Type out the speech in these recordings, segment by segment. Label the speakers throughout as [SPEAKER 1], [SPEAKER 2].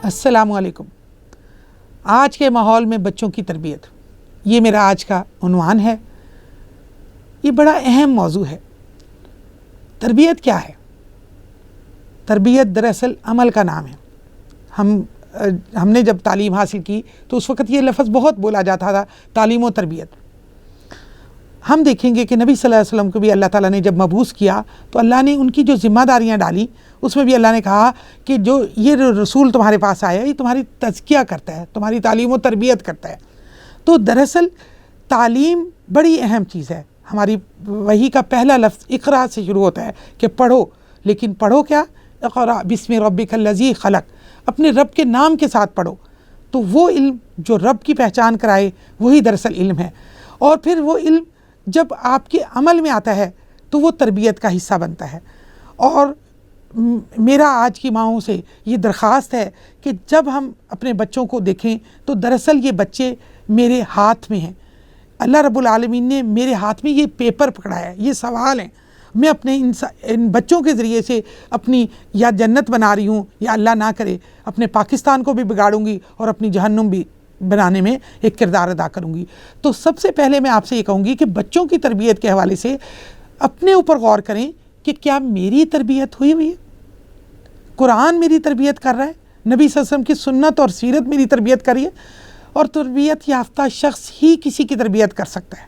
[SPEAKER 1] السلام علیکم۔ آج کے ماحول میں بچوں کی تربیت، یہ میرا آج کا عنوان ہے۔ یہ بڑا اہم موضوع ہے۔ تربیت کیا ہے؟ تربیت دراصل عمل کا نام ہے۔ ہم نے جب تعلیم حاصل کی تو اس وقت یہ لفظ بہت بولا جاتا تھا، تعلیم و تربیت۔ ہم دیکھیں گے کہ نبی صلی اللہ علیہ وسلم کو بھی اللہ تعالیٰ نے جب مبعوث کیا تو اللہ نے ان کی جو ذمہ داریاں ڈالی، اس میں بھی اللہ نے کہا کہ جو یہ رسول تمہارے پاس آیا یہ تمہاری تزکیہ کرتا ہے، تمہاری تعلیم و تربیت کرتا ہے۔ تو دراصل تعلیم بڑی اہم چیز ہے۔ ہماری وحی کا پہلا لفظ اقرا سے شروع ہوتا ہے کہ پڑھو، لیکن پڑھو کیا؟ اقرا بسم ربک الذی خلق، اپنے رب کے نام کے ساتھ پڑھو۔ تو وہ علم جو رب کی پہچان کرائے وہی دراصل علم ہے، اور پھر وہ علم جب آپ کے عمل میں آتا ہے تو وہ تربیت کا حصہ بنتا ہے۔ اور میرا آج کی ماؤں سے یہ درخواست ہے کہ جب ہم اپنے بچوں کو دیکھیں تو دراصل یہ بچے میرے ہاتھ میں ہیں۔ اللہ رب العالمین نے میرے ہاتھ میں یہ پیپر پکڑا ہے، یہ سوال ہیں۔ میں اپنے ان بچوں کے ذریعے سے اپنی یا جنت بنا رہی ہوں، یا اللہ نہ کرے اپنے پاکستان کو بھی بگاڑوں گی اور اپنی جہنم بھی بنانے میں ایک کردار ادا کروں گی۔ تو سب سے پہلے میں آپ سے یہ کہوں گی کہ بچوں کی تربیت کے حوالے سے اپنے اوپر غور کریں کہ کیا میری تربیت ہوئی ہے؟ قرآن میری تربیت کر رہا ہے؟ نبی صلی اللہ علیہ وسلم کی سنت اور سیرت میری تربیت کر رہی ہے؟ اور تربیت یافتہ شخص ہی کسی کی تربیت کر سکتا ہے۔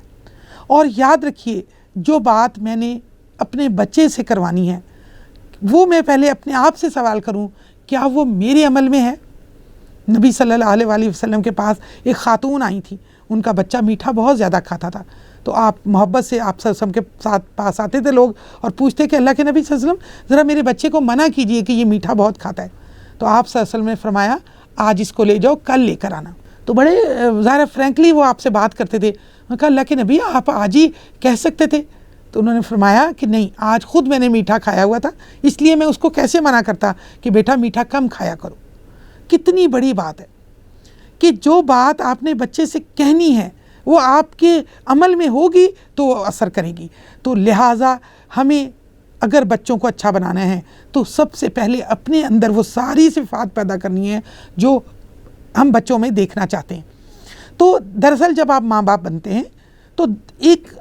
[SPEAKER 1] اور یاد رکھیے، جو بات میں نے اپنے بچے سے کروانی ہے وہ میں پہلے اپنے آپ سے سوال کروں، کیا وہ میرے عمل میں ہے؟ نبی صلی اللہ علیہ وآلہ وسلم کے پاس ایک خاتون آئی تھی، ان کا بچہ میٹھا بہت زیادہ کھاتا تھا، تو آپ محبت سے آپ صلی اللہ علیہ وسلم کے ساتھ پاس آتے تھے لوگ اور پوچھتے کہ اللہ کے نبی صلی اللہ علیہ وسلم ذرا میرے بچے کو منع کیجئے کہ یہ میٹھا بہت کھاتا ہے۔ تو آپ صلی اللہ علیہ وسلم نے فرمایا آج اس کو لے جاؤ، کل لے کر آنا۔ تو بڑے ظاہر فرینکلی وہ آپ سے بات کرتے تھے۔ میں کہا اللہ کے نبی آپ آج ہی کہہ سکتے تھے؟ تو انہوں نے فرمایا کہ نہیں، آج خود میں نے میٹھا کھایا ہوا تھا، اس لیے میں اس کو کیسے منع کرتا کہ بیٹا میٹھا کم کھایا کرو۔ کتنی بڑی بات ہے کہ جو بات آپ نے بچے سے کہنی ہے وہ آپ کے عمل میں ہوگی تو وہ اثر کرے گی۔ تو لہٰذا ہمیں اگر بچوں کو اچھا بنانا ہے تو سب سے پہلے اپنے اندر وہ ساری صفات پیدا کرنی ہے جو ہم بچوں میں دیکھنا چاہتے ہیں۔ تو دراصل جب آپ ماں باپ بنتے ہیں تو ایک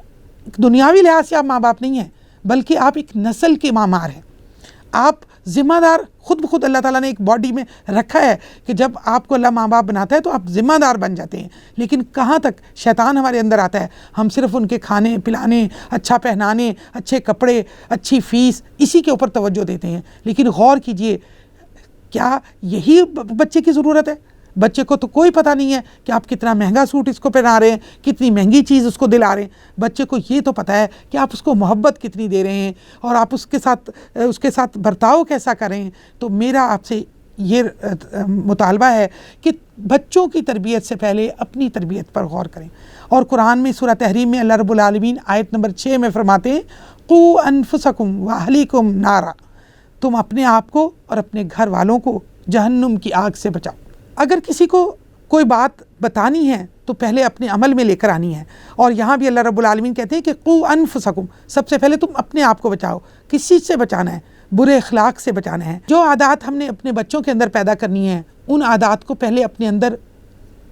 [SPEAKER 1] دنیاوی لحاظ سے آپ ماں باپ نہیں ہیں، بلکہ آپ ایک نسل کے معمار ہیں۔ آپ ذمہ دار خود بخود اللہ تعالیٰ نے ایک باڈی میں رکھا ہے کہ جب آپ کو اللہ ماں باپ بناتا ہے تو آپ ذمہ دار بن جاتے ہیں۔ لیکن کہاں تک شیطان ہمارے اندر آتا ہے، ہم صرف ان کے کھانے پلانے، اچھا پہنانے، اچھے کپڑے، اچھی فیس، اسی کے اوپر توجہ دیتے ہیں۔ لیکن غور کیجئے، کیا یہی بچے کی ضرورت ہے؟ بچے کو تو کوئی پتہ نہیں ہے کہ آپ کتنا مہنگا سوٹ اس کو پہنا رہے ہیں، کتنی مہنگی چیز اس کو دلا رہے ہیں۔ بچے کو یہ تو پتہ ہے کہ آپ اس کو محبت کتنی دے رہے ہیں اور آپ اس کے ساتھ برتاؤ کیسا کر رہے ہیں۔ تو میرا آپ سے یہ مطالبہ ہے کہ بچوں کی تربیت سے پہلے اپنی تربیت پر غور کریں۔ اور قرآن میں سورہ تحریم میں اللہ رب العالمین آیت نمبر 6 میں فرماتے ہیں قُوا أَنفُسَكُمْ وَأَهْلِيكُمْ نَارًا، تم اپنے آپ کو اور اپنے گھر والوں کو جہنم کی آگ سے بچاؤ۔ اگر کسی کو کوئی بات بتانی ہے تو پہلے اپنے عمل میں لے کر آنی ہے۔ اور یہاں بھی اللہ رب العالمین کہتے ہیں کہ قُوا أَنفُسَكُمْ، سب سے پہلے تم اپنے آپ کو بچاؤ۔ کس چیز سے بچانا ہے؟ برے اخلاق سے بچانا ہے۔ جو عادات ہم نے اپنے بچوں کے اندر پیدا کرنی ہے ان عادات کو پہلے اپنے اندر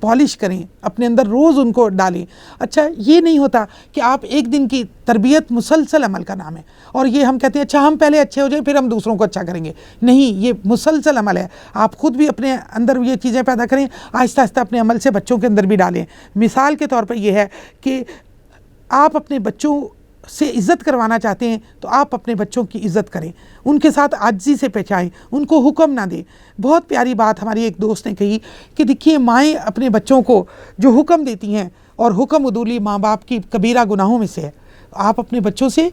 [SPEAKER 1] پالش کریں، اپنے اندر روز ان کو ڈالیں۔ اچھا یہ نہیں ہوتا کہ آپ ایک دن کی تربیت مسلسل عمل کا نام ہے اور یہ ہم کہتے ہیں اچھا ہم پہلے اچھے ہو جائیں پھر ہم دوسروں کو اچھا کریں گے۔ نہیں، یہ مسلسل عمل ہے۔ آپ خود بھی اپنے اندر یہ چیزیں پیدا کریں، آہستہ آہستہ اپنے عمل سے بچوں کے اندر بھی ڈالیں۔ مثال کے طور پر یہ ہے کہ آپ اپنے بچوں سے عزت کروانا چاہتے ہیں تو آپ اپنے بچوں کی عزت کریں، ان کے ساتھ عاجزی سے پیش آئیں، ان کو حکم نہ دیں۔ بہت پیاری بات ہماری ایک دوست نے کہی کہ دیکھیے مائیں اپنے بچوں کو جو حکم دیتی ہیں، اور حکم عدولی ماں باپ کی کبیرہ گناہوں میں سے ہے۔ آپ اپنے بچوں سے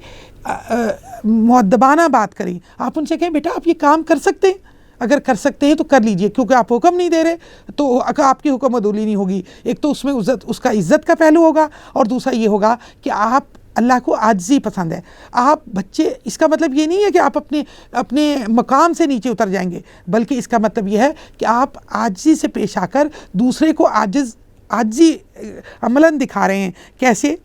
[SPEAKER 1] مؤدبانہ بات کریں، آپ ان سے کہیں بیٹا آپ یہ کام کر سکتے ہیں، اگر کر سکتے ہیں تو کر لیجئے، کیونکہ آپ حکم نہیں دے رہے تو آپ کی حکم عدولی نہیں ہوگی۔ ایک تو اس میں اس کا عزت کا پہلو ہوگا، اور دوسرا یہ ہوگا کہ آپ اللہ کو عاجزی پسند ہے۔ آپ بچے، اس کا مطلب یہ نہیں ہے کہ آپ اپنے مقام سے نیچے اتر جائیں گے، بلکہ اس کا مطلب یہ ہے کہ آپ عاجزی سے پیش آ کر دوسرے کو عاجزی عملاً دکھا رہے ہیں۔ کیسے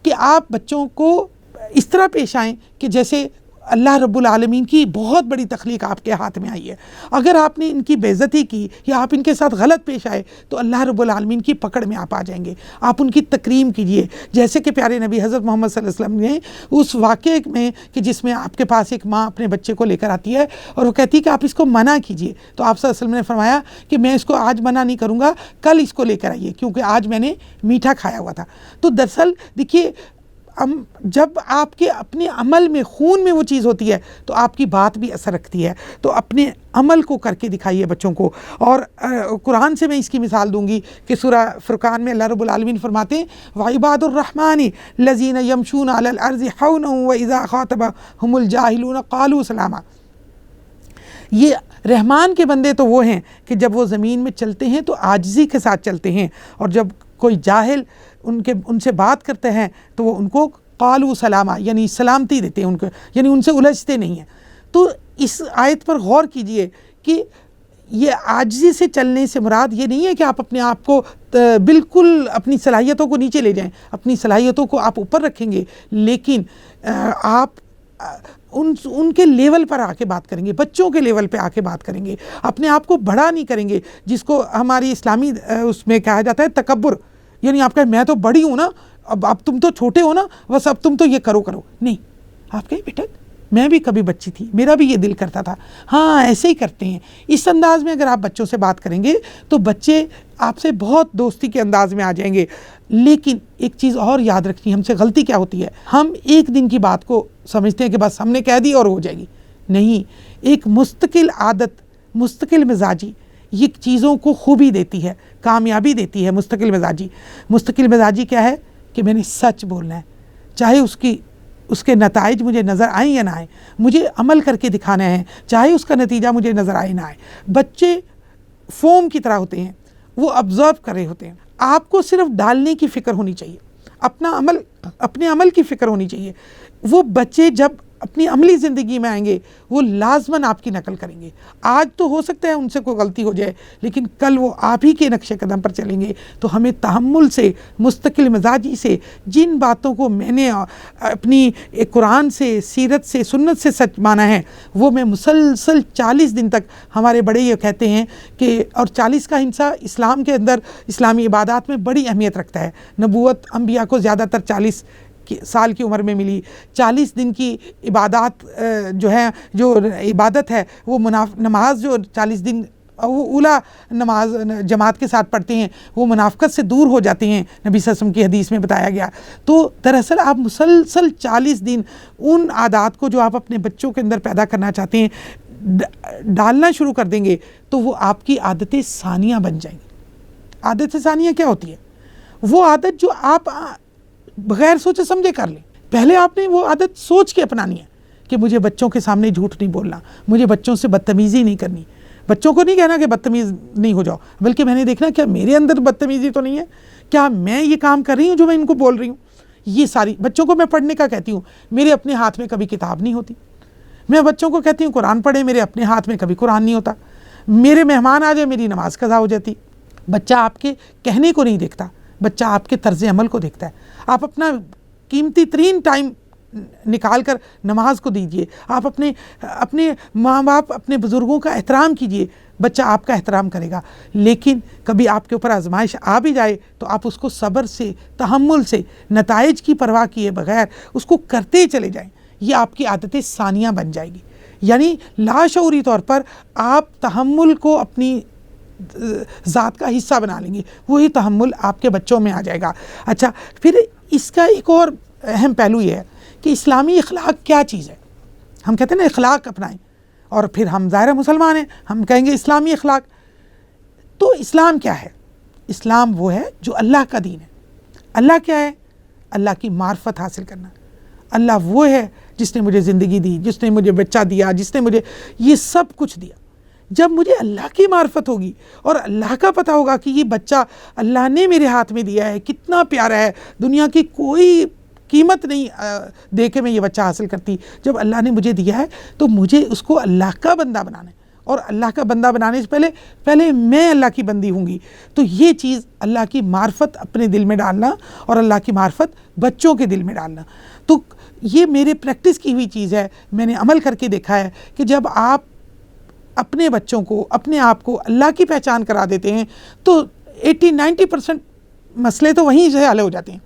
[SPEAKER 1] کہ آپ بچوں کو اس طرح پیش آئیں کہ جیسے اللہ رب العالمین کی بہت بڑی تخلیق آپ کے ہاتھ میں آئی ہے. اگر آپ نے ان کی بے عزتی کی یا آپ ان کے ساتھ غلط پیش آئے تو اللہ رب العالمین کی پکڑ میں آپ آ جائیں گے. آپ ان کی تکریم کیجئے، جیسے کہ پیارے نبی حضرت محمد صلی اللہ علیہ وسلم نے اس واقعے میں کہ جس میں آپ کے پاس ایک ماں اپنے بچے کو لے کر آتی ہے اور وہ کہتی ہے کہ آپ اس کو منع کیجئے، تو آپ صلی اللہ علیہ وسلم نے فرمایا کہ میں اس کو آج منع نہیں کروں گا، کل اس کو لے کر آئیے کیونکہ آج میں نے میٹھا کھایا ہوا تھا. تو دراصل دیکھیے جب آپ کے اپنے عمل میں خون میں وہ چیز ہوتی ہے تو آپ کی بات بھی اثر رکھتی ہے. تو اپنے عمل کو کر کے دکھائیے بچوں کو. اور قرآن سے میں اس کی مثال دوں گی کہ سورہ فرقان میں اللہ رب العالمین فرماتے ہیں وَعِبَادُ الرَّحْمَنِ الَّذِينَ يَمْشُونَ عَلَى الْأَرْضِ حَوْنًا وَإِذَا خَاطَبَهُمُ الْجَاهِلُونَ قَالُوا سَلَامًا. یہ رحمان کے بندے تو وہ ہیں کہ جب وہ زمین میں چلتے ہیں تو عاجزی کے ساتھ چلتے ہیں، اور جب کوئی جاہل ان سے بات کرتے ہیں تو وہ ان کو قالوا سلاما یعنی سلامتی دیتے ہیں، ان کو یعنی ان سے الجھتے نہیں ہیں. تو اس آیت پر غور کیجئے کہ یہ عاجزی سے چلنے سے مراد یہ نہیں ہے کہ آپ اپنے آپ کو بالکل اپنی صلاحیتوں کو نیچے لے جائیں. اپنی صلاحیتوں کو آپ اوپر رکھیں گے، لیکن آپ ان کے لیول پر آ کے بات کریں گے، بچوں کے لیول پہ آ کے بات کریں گے. اپنے آپ کو بڑا نہیں کریں گے، جس کو ہماری اسلامی اس میں کہا جاتا ہے تکبر، یعنی آپ کہیں میں تو بڑی ہوں نا، اب تم تو چھوٹے ہو نا، بس اب تم تو یہ کرو. نہیں، آپ کہیں بیٹا میں بھی کبھی بچی تھی، میرا بھی یہ دل کرتا تھا. ہاں ایسے ہی کرتے ہیں. اس انداز میں اگر آپ بچوں سے بات کریں گے تو بچے آپ سے بہت دوستی کے انداز میں آ جائیں گے. لیکن ایک چیز اور یاد رکھنی، ہم سے غلطی کیا ہوتی ہے، ہم ایک دن کی بات کو سمجھتے ہیں کہ بس ہم نے کہہ دی اور ہو جائے گی. نہیں، ایک مستقل عادت، مستقل مزاجی یہ چیزوں کو خوبی دیتی ہے، کامیابی دیتی ہے. مستقل مزاجی کیا ہے کہ میں نے سچ بولنا ہے، چاہے اس کے نتائج مجھے نظر آئیں یا نہ آئیں، مجھے عمل کر کے دکھانا ہے، چاہے اس کا نتیجہ مجھے نظر آئے نہ آئے. بچے فوم کی طرح ہوتے ہیں، وہ آبزرو کر رہے ہوتے ہیں. آپ کو صرف ڈالنے کی فکر ہونی چاہیے، اپنے عمل کی فکر ہونی چاہیے. وہ بچے جب اپنی عملی زندگی میں آئیں گے وہ لازماً آپ کی نقل کریں گے. آج تو ہو سکتا ہے ان سے کوئی غلطی ہو جائے، لیکن کل وہ آپ ہی کے نقش قدم پر چلیں گے. تو ہمیں تحمل سے، مستقل مزاجی سے، جن باتوں کو میں نے اپنی قرآن سے، سیرت سے، سنت سے سچ مانا ہے، وہ میں مسلسل 40 دن تک، ہمارے بڑے یہ کہتے ہیں کہ، اور 40 کا ہندسہ اسلام کے اندر اسلامی عبادات میں بڑی اہمیت رکھتا ہے. نبوت انبیاء کو زیادہ تر 40 سال کی عمر میں ملی. 40 دن کی عبادات جو عبادت ہے وہ نماز جو 40 دن وہ اولا نماز جماعت کے ساتھ پڑھتے ہیں وہ منافقت سے دور ہو جاتے ہیں، نبی صلی اللہ علیہ وسلم کی حدیث میں بتایا گیا. تو دراصل آپ مسلسل 40 دن ان عادات کو جو آپ اپنے بچوں کے اندر پیدا کرنا چاہتے ہیں ڈالنا شروع کر دیں گے تو وہ آپ کی عادتیں ثانیہ بن جائیں گی. عادت ثانیہ کیا ہوتی ہے؟ وہ عادت جو آپ بغیر سوچے سمجھے کر لیں. پہلے آپ نے وہ عادت سوچ کے اپنانی ہے کہ مجھے بچوں کے سامنے جھوٹ نہیں بولنا، مجھے بچوں سے بدتمیزی نہیں کرنی. بچوں کو نہیں کہنا کہ بدتمیز نہیں ہو جاؤ، بلکہ میں نے دیکھنا کیا میرے اندر بدتمیزی تو نہیں ہے، کیا میں یہ کام کر رہی ہوں جو میں ان کو بول رہی ہوں. یہ ساری بچوں کو میں پڑھنے کا کہتی ہوں، میرے اپنے ہاتھ میں کبھی کتاب نہیں ہوتی. میں بچوں کو کہتی ہوں قرآن پڑھیں، میرے اپنے ہاتھ میں کبھی قرآن نہیں ہوتا. میرے مہمان آ جائے میری نماز قضا ہو جاتی. بچہ آپ کے کہنے کو نہیں دیکھتا، بچہ آپ کے طرز عمل کو دیکھتا ہے. آپ اپنا قیمتی ترین ٹائم نکال کر نماز کو دیجئے. آپ اپنے ماں باپ، اپنے بزرگوں کا احترام کیجئے، بچہ آپ کا احترام کرے گا. لیکن کبھی آپ کے اوپر آزمائش آ بھی جائے تو آپ اس کو صبر سے، تحمل سے، نتائج کی پرواہ کیے بغیر اس کو کرتے چلے جائیں. یہ آپ کی عادت ثانیہ بن جائے گی. یعنی لاشعوری طور پر آپ تحمل کو اپنی ذات کا حصہ بنا لیں گے، وہی تحمل آپ کے بچوں میں آ جائے گا. اچھا، پھر اس کا ایک اور اہم پہلو یہ ہے کہ اسلامی اخلاق کیا چیز ہے. ہم کہتے ہیں نا اخلاق اپنائیں، اور پھر ہم ظاہر مسلمان ہیں، ہم کہیں گے اسلامی اخلاق. تو اسلام کیا ہے؟ اسلام وہ ہے جو اللہ کا دین ہے. اللہ کیا ہے؟ اللہ کی معرفت حاصل کرنا. اللہ وہ ہے جس نے مجھے زندگی دی، جس نے مجھے بچہ دیا، جس نے مجھے یہ سب کچھ دیا. جب مجھے اللہ کی معرفت ہوگی اور اللہ کا پتہ ہوگا کہ یہ بچہ اللہ نے میرے ہاتھ میں دیا ہے، کتنا پیارا ہے، دنیا کی کوئی قیمت نہیں دے کے میں یہ بچہ حاصل کرتی. جب اللہ نے مجھے دیا ہے تو مجھے اس کو اللہ کا بندہ بنانا ہے، اور اللہ کا بندہ بنانے سے پہلے میں اللہ کی بندی ہوں گی. تو یہ چیز اللہ کی معرفت اپنے دل میں ڈالنا اور اللہ کی معرفت بچوں کے دل میں ڈالنا. تو یہ میرے پریکٹس کی ہوئی چیز ہے. میں نے عمل کر کے دیکھا ہے کہ جب آپ اپنے بچوں کو اپنے آپ کو اللہ کی پہچان کرا دیتے ہیں تو 80-90% مسئلے تو وہیں سے حل ہو جاتے ہیں.